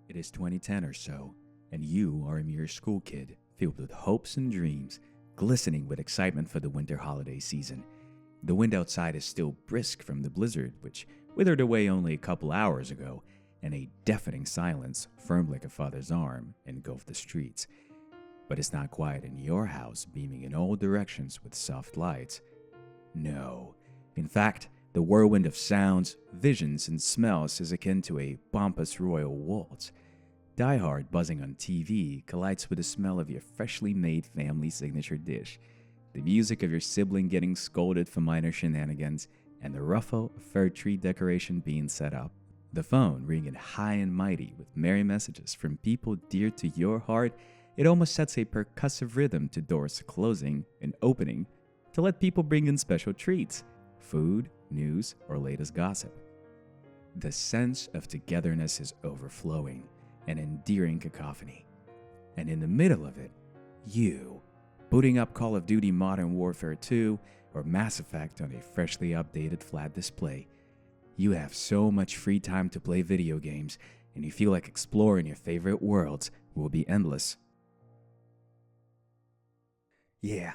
It is 2010 or so, and you are a mere school kid filled with hopes and dreams, glistening with excitement for the winter holiday season. The wind outside is still brisk from the blizzard, which withered away only a couple hours ago, and a deafening silence, firm like a father's arm, engulfed the streets. But it's not quiet in your house, beaming in all directions with soft lights. No. In fact, the whirlwind of sounds, visions, and smells is akin to a pompous royal waltz. Die Hard buzzing on TV collides with the smell of your freshly made family signature dish, the music of your sibling getting scolded for minor shenanigans, and the ruffle of fir tree decoration being set up. The phone ringing high and mighty with merry messages from people dear to your heart. It almost sets a percussive rhythm to doors closing and opening to let people bring in special treats, food, news, or latest gossip. The sense of togetherness is overflowing, an endearing cacophony. And in the middle of it, you, booting up Call of Duty Modern Warfare 2 or Mass Effect on a freshly updated flat display. You have so much free time to play video games, and you feel like exploring your favorite worlds will be endless. Yeah,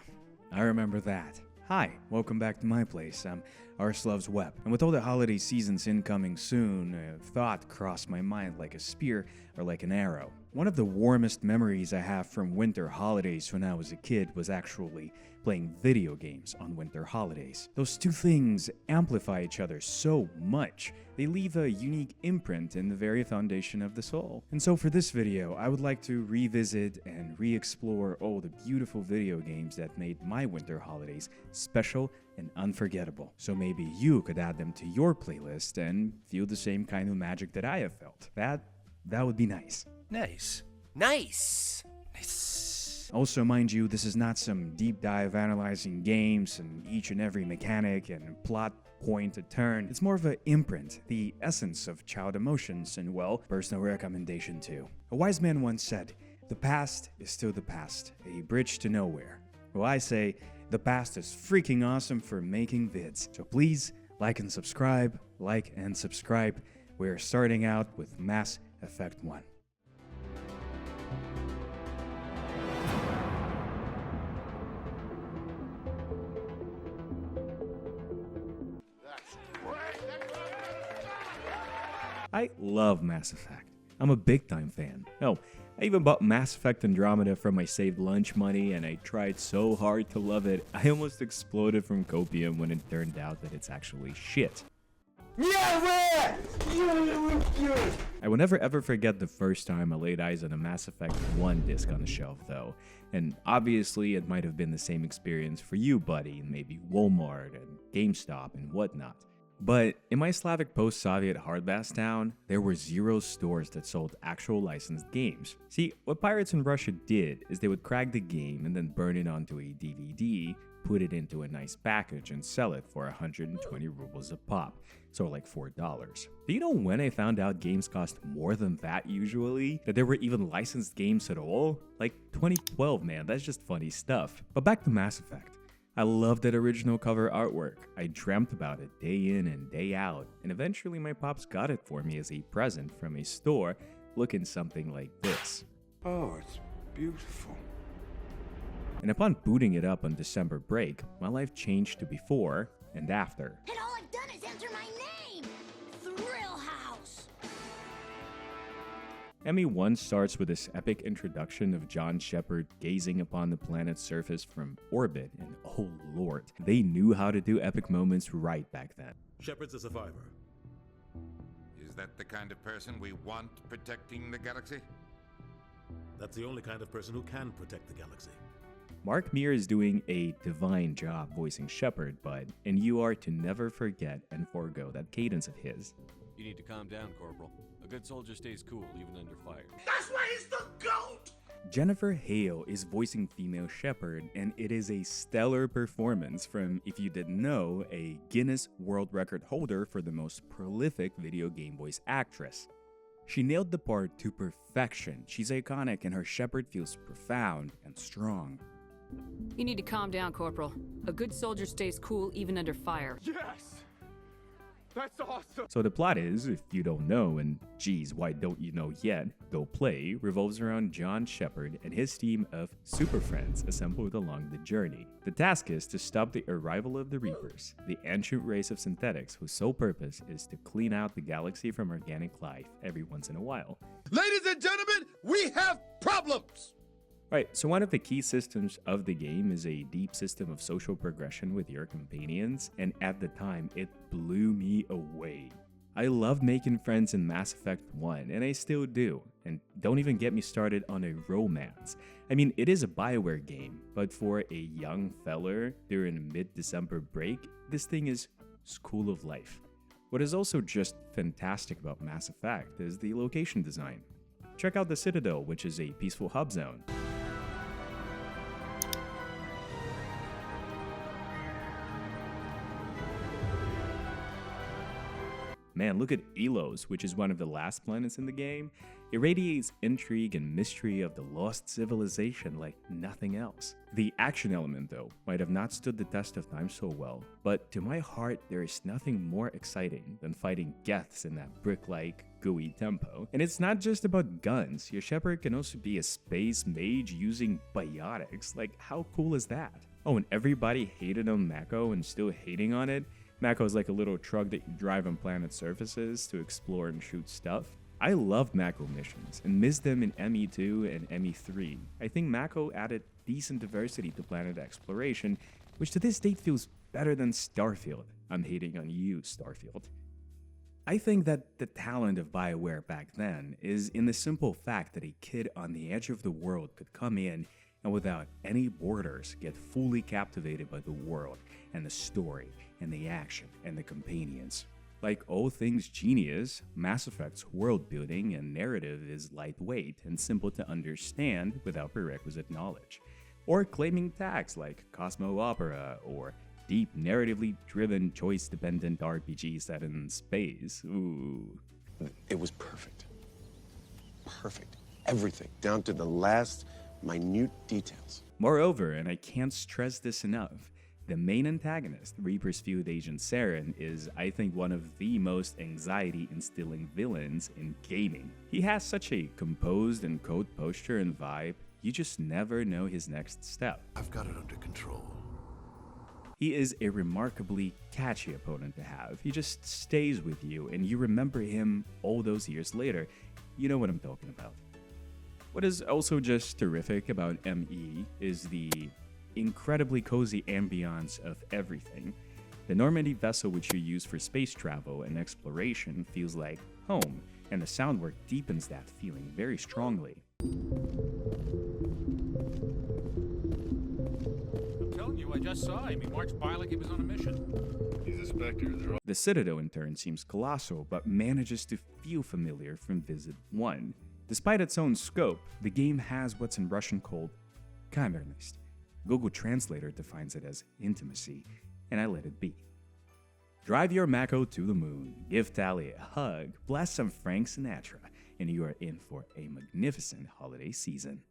I remember that. Hi, welcome back to my place. I'm Arslov's Web. And with all the holiday seasons incoming soon, a thought crossed my mind like a spear or like an arrow. One of the warmest memories I have from winter holidays when I was a kid was actually playing video games on winter holidays. Those two things amplify each other so much. They leave a unique imprint in the very foundation of the soul. And so for this video, I would like to revisit and re-explore all the beautiful video games that made my winter holidays special and unforgettable. So maybe you could add them to your playlist and feel the same kind of magic that I have felt. That would be nice. Nice. Also, mind you, this is not some deep dive analyzing games and each and every mechanic and plot point to turn. It's more of an imprint, the essence of child emotions, and well, personal recommendation too. A wise man once said, "The past is still the past, a bridge to nowhere." Well, I say, the past is freaking awesome for making vids. So please, like and subscribe. We're starting out with Mass Effect 1. I love Mass Effect. I'm a big time fan. Hell, I even bought Mass Effect Andromeda from my saved lunch money, and I tried so hard to love it, I almost exploded from copium when it turned out that it's actually shit. I will never ever forget the first time I laid eyes on a Mass Effect 1 disc on the shelf though, and obviously it might have been the same experience for you buddy, in maybe Walmart and GameStop and whatnot. But in my Slavic post-Soviet hardbass town, there were 0 stores that sold actual licensed games. See, what pirates in Russia did is they would crack the game and then burn it onto a DVD, put it into a nice package and sell it for 120 rubles a pop, so like $4. Do you know when I found out games cost more than that usually? That there were even licensed games at all? Like 2012, man, that's just funny stuff. But back to Mass Effect. I love that original cover artwork. I dreamt about it day in and day out, and eventually my pops got it for me as a present from a store looking something like this. Oh, it's beautiful. And upon booting it up on December break, my life changed to before and after. And all I've done is enter my name! Thrill House! ME1 starts with this epic introduction of John Shepard gazing upon the planet's surface from orbit, and oh lord, they knew how to do epic moments right back then. Shepard's a survivor. Is that the kind of person we want protecting the galaxy? That's the only kind of person who can protect the galaxy. Mark Meer is doing a divine job voicing Shepard, and you are to never forget and forego that cadence of his. You need to calm down, Corporal. A good soldier stays cool even under fire. That's why he's the GOAT! Jennifer Hale is voicing female Shepard, and it is a stellar performance from, if you didn't know, a Guinness World Record holder for the most prolific video game voice actress. She nailed the part to perfection. She's iconic, and her Shepard feels profound and strong. You need to calm down, Corporal. A good soldier stays cool even under fire. Yes! That's awesome! So the plot is, if you don't know, and geez, why don't you know yet, go play, revolves around John Shepard and his team of super friends assembled along the journey. The task is to stop the arrival of the Reapers, the ancient race of synthetics whose sole purpose is to clean out the galaxy from organic life every once in a while. Ladies and gentlemen, we have problems! Right, so one of the key systems of the game is a deep system of social progression with your companions, and at the time, it blew me away. I loved making friends in Mass Effect 1, and I still do, and don't even get me started on a romance. I mean, it is a BioWare game, but for a young feller during a mid-December break, this thing is school of life. What is also just fantastic about Mass Effect is the location design. Check out the Citadel, which is a peaceful hub zone. Man, look at Elos, which is one of the last planets in the game. It radiates intrigue and mystery of the lost civilization like nothing else. The action element, though, might have not stood the test of time so well, but to my heart, there is nothing more exciting than fighting Geths in that brick-like, gooey tempo. And it's not just about guns. Your Shepard can also be a space mage using biotics. Like, how cool is that? Oh, and everybody hated on Mako and still hating on it. Mako is like a little truck that you drive on planet surfaces to explore and shoot stuff. I loved Mako missions and missed them in ME2 and ME3. I think Mako added decent diversity to planet exploration, which to this date feels better than Starfield. I'm hating on you, Starfield. I think that the talent of BioWare back then is in the simple fact that a kid on the edge of the world could come in and without any borders get fully captivated by the world and the story and the action and the companions. Like all things genius, Mass Effect's world building and narrative is lightweight and simple to understand without prerequisite knowledge. Or claiming tags like Cosmo Opera or deep narratively driven choice-dependent RPG set in space. Ooh. It was perfect. Perfect. Everything, down to the last minute details. Moreover, and I can't stress this enough, the main antagonist, Reaper's field agent Saren, is, I think, one of the most anxiety-instilling villains in gaming. He has such a composed and cold posture and vibe, you just never know his next step. I've got it under control. He is a remarkably catchy opponent to have. He just stays with you, and you remember him all those years later. You know what I'm talking about. What is also just terrific about ME is the incredibly cozy ambiance of everything. The Normandy vessel which you use for space travel and exploration feels like home, and the sound work deepens that feeling very strongly. I'm telling you, I just saw him. He marched by like he was on a mission. He's a Spectre. The Citadel in turn seems colossal, but manages to feel familiar from Visit 1. Despite its own scope, the game has what's in Russian called камерность. Google Translator defines it as intimacy, and I let it be. Drive your Mako to the moon, give Tally a hug, blast some Frank Sinatra, and you are in for a magnificent holiday season.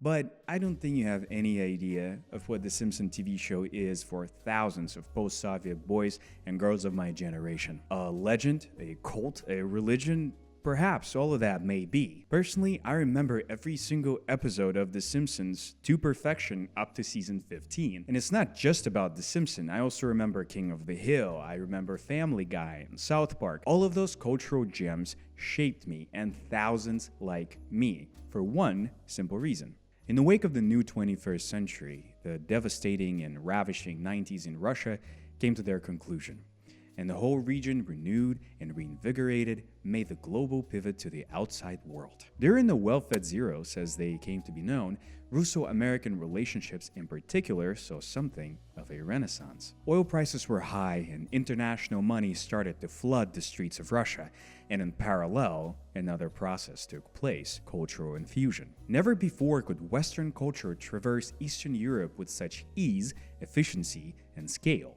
But I don't think you have any idea of what the Simpsons TV show is for thousands of post-Soviet boys and girls of my generation. A legend, a cult, a religion. Perhaps all of that may be. Personally, I remember every single episode of The Simpsons to perfection up to season 15. And it's not just about The Simpsons. I also remember King of the Hill, I remember Family Guy and South Park. All of those cultural gems shaped me and thousands like me for one simple reason. In the wake of the new 21st century, the devastating and ravishing 90s in Russia came to their conclusion. And the whole region, renewed and reinvigorated, made the global pivot to the outside world. During the well-fed zeros, as they came to be known, Russo-American relationships in particular saw something of a renaissance. Oil prices were high and international money started to flood the streets of Russia, and in parallel, another process took place, cultural infusion. Never before could Western culture traverse Eastern Europe with such ease, efficiency, and scale.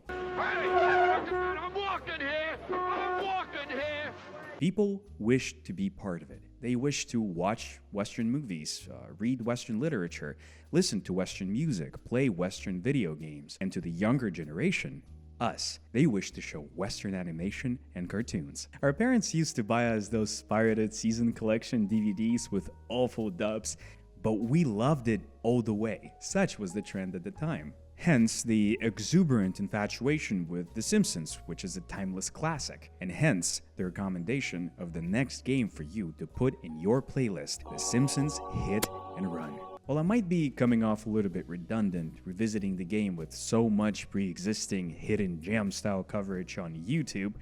People wished to be part of it. They wished to watch Western movies, read Western literature, listen to Western music, play Western video games. And to the younger generation, us. They wish to show Western animation and cartoons. Our parents used to buy us those pirated season collection DVDs with awful dubs, but we loved it all the way. Such was the trend at the time. Hence the exuberant infatuation with The Simpsons, which is a timeless classic, and hence the recommendation of the next game for you to put in your playlist, The Simpsons Hit and Run. While I might be coming off a little bit redundant revisiting the game with so much pre-existing hidden gem style coverage on YouTube,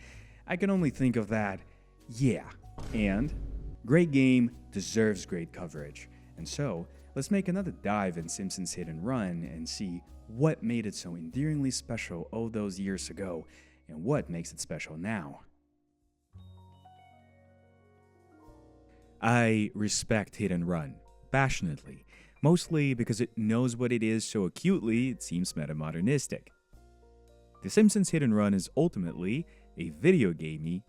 I can only think of that, yeah, and great game deserves great coverage. And so, let's make another dive in Simpsons Hit and Run and see what made it so endearingly special all those years ago, and what makes it special now. I respect Hit and Run, passionately, mostly because it knows what it is so acutely it seems metamodernistic. The Simpsons Hit and Run is ultimately a video game.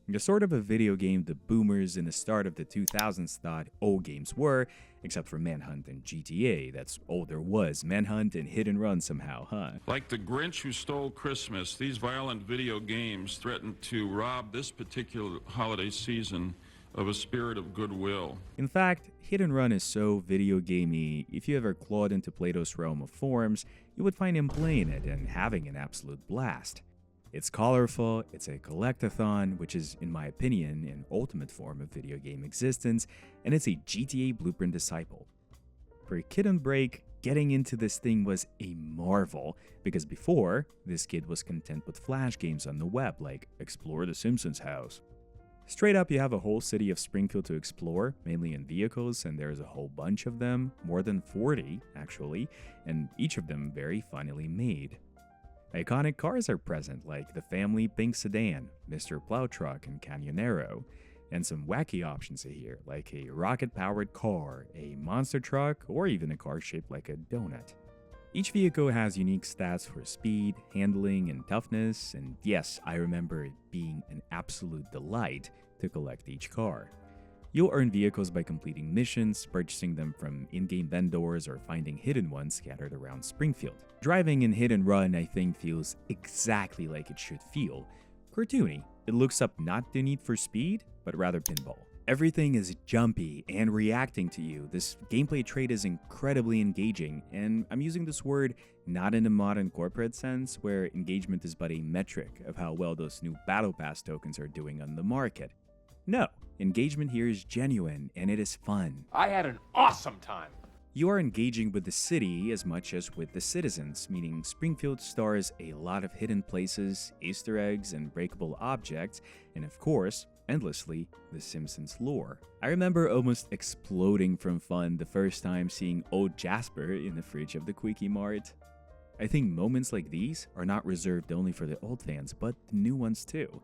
The sort of a video game the boomers in the start of the 2000s thought old games were, except for Manhunt and GTA. That's all there was, Manhunt and Hit and Run somehow, huh? Like the Grinch who stole Christmas, these violent video games threaten to rob this particular holiday season of a spirit of goodwill. In fact, Hit and Run is so video gamey, if you ever clawed into Plato's realm of forms, you would find him playing it and having an absolute blast. It's colorful, it's a collectathon, which is, in my opinion, an ultimate form of video game existence, and it's a GTA blueprint disciple. For a kid on break, getting into this thing was a marvel, because before, this kid was content with flash games on the web like Explore the Simpsons house. Straight up, you have a whole city of Springfield to explore, mainly in vehicles, and there's a whole bunch of them, more than 40 actually, and each of them very funnily made. Iconic cars are present, like the family pink sedan, Mr. Plow Truck, and Canyonero, and some wacky options here, like a rocket-powered car, a monster truck, or even a car shaped like a donut. Each vehicle has unique stats for speed, handling, and toughness, and yes, I remember it being an absolute delight to collect each car. You'll earn vehicles by completing missions, purchasing them from in-game vendors, or finding hidden ones scattered around Springfield. Driving in Hit and Run, I think, feels exactly like it should feel. Cartoony. It looks up not the need for speed, but rather pinball. Everything is jumpy and reacting to you. This gameplay trait is incredibly engaging, and I'm using this word not in a modern corporate sense, where engagement is but a metric of how well those new Battle Pass tokens are doing on the market. No, engagement here is genuine, and it is fun. I had an awesome time. You are engaging with the city as much as with the citizens, meaning Springfield stars a lot of hidden places, Easter eggs, and breakable objects, and of course, endlessly, The Simpsons lore. I remember almost exploding from fun the first time seeing old Jasper in the fridge of the Quickie Mart. I think moments like these are not reserved only for the old fans, but the new ones too.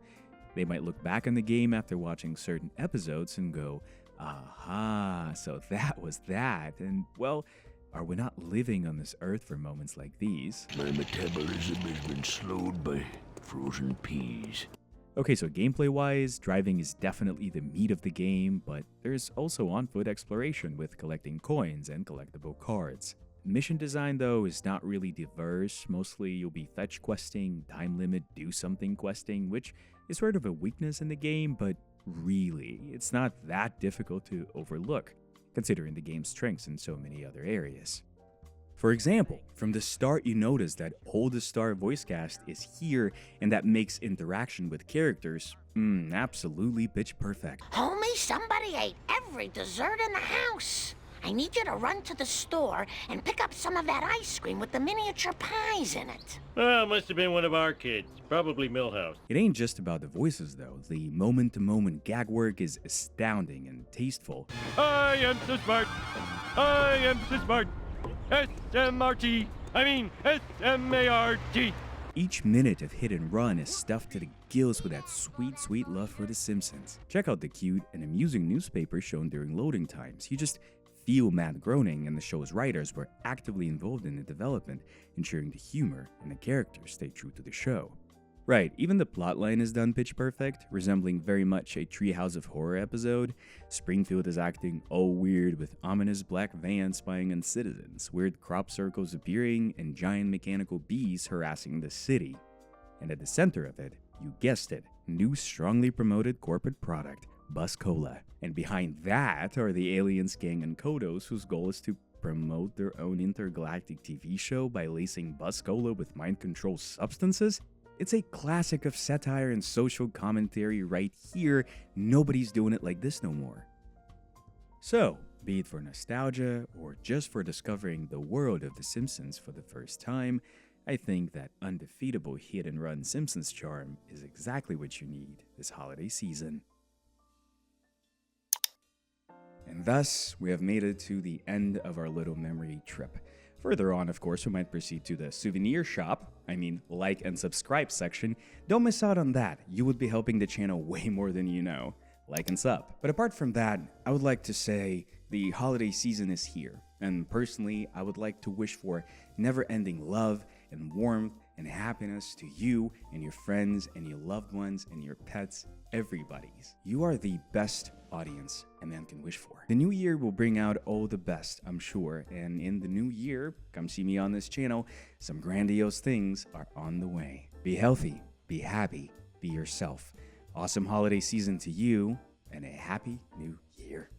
They might look back on the game after watching certain episodes and go, aha, so that was that, and well, are we not living on this earth for moments like these? My metabolism has been slowed by frozen peas. Okay, so gameplay-wise, driving is definitely the meat of the game, but there's also on-foot exploration with collecting coins and collectible cards. Mission design, though, is not really diverse. Mostly you'll be fetch questing, time limit, do something questing, which is sort of a weakness in the game, but really, it's not that difficult to overlook, considering the game's strengths in so many other areas. For example, from the start you notice that all the star voice cast is here, and that makes interaction with characters absolutely pitch perfect. Homie, somebody ate every dessert in the house. I need you to run to the store and pick up some of that ice cream with the miniature pies in it. Well, must have been one of our kids. Probably Milhouse. It ain't just about the voices though. The moment-to-moment gag work is astounding and tasteful. I am so smart. I am so smart. S-M-R-T. I mean, S-M-A-R-T. Each minute of Hit and Run is stuffed to the gills with that sweet, sweet love for The Simpsons. Check out the cute and amusing newspaper shown during loading times. You just feel Matt groaning, and the show's writers were actively involved in the development, ensuring the humor and the characters stay true to the show. Right, even the plotline is done pitch perfect, resembling very much a Treehouse of Horror episode. Springfield is acting all weird with ominous black vans spying on citizens, weird crop circles appearing, and giant mechanical bees harassing the city. And at the center of it, you guessed it, new strongly promoted corporate product, Buzz Cola. And behind that are the aliens gang and Kodos, whose goal is to promote their own intergalactic TV show by lacing Buzz Cola with mind control substances. It's a classic of satire and social commentary right here. Nobody's doing it like this no more. So, be it for nostalgia or just for discovering the world of The Simpsons for the first time, I think that undefeatable hit-and-run Simpsons charm is exactly what you need this holiday season. And thus, we have made it to the end of our little memory trip. Further on, of course, we might proceed to the souvenir shop, like and subscribe section. Don't miss out on that, you would be helping the channel way more than you know. Like and sub. But apart from that, I would like to say the holiday season is here. And personally, I would like to wish for never-ending love and warmth and happiness to you and your friends and your loved ones and your pets, everybody's. You are the best audience a man can wish for. The new year will bring out all the best, I'm sure, and in the new year, come see me on this channel, some grandiose things are on the way. Be healthy, be happy, be yourself. Awesome holiday season to you, and a happy new year.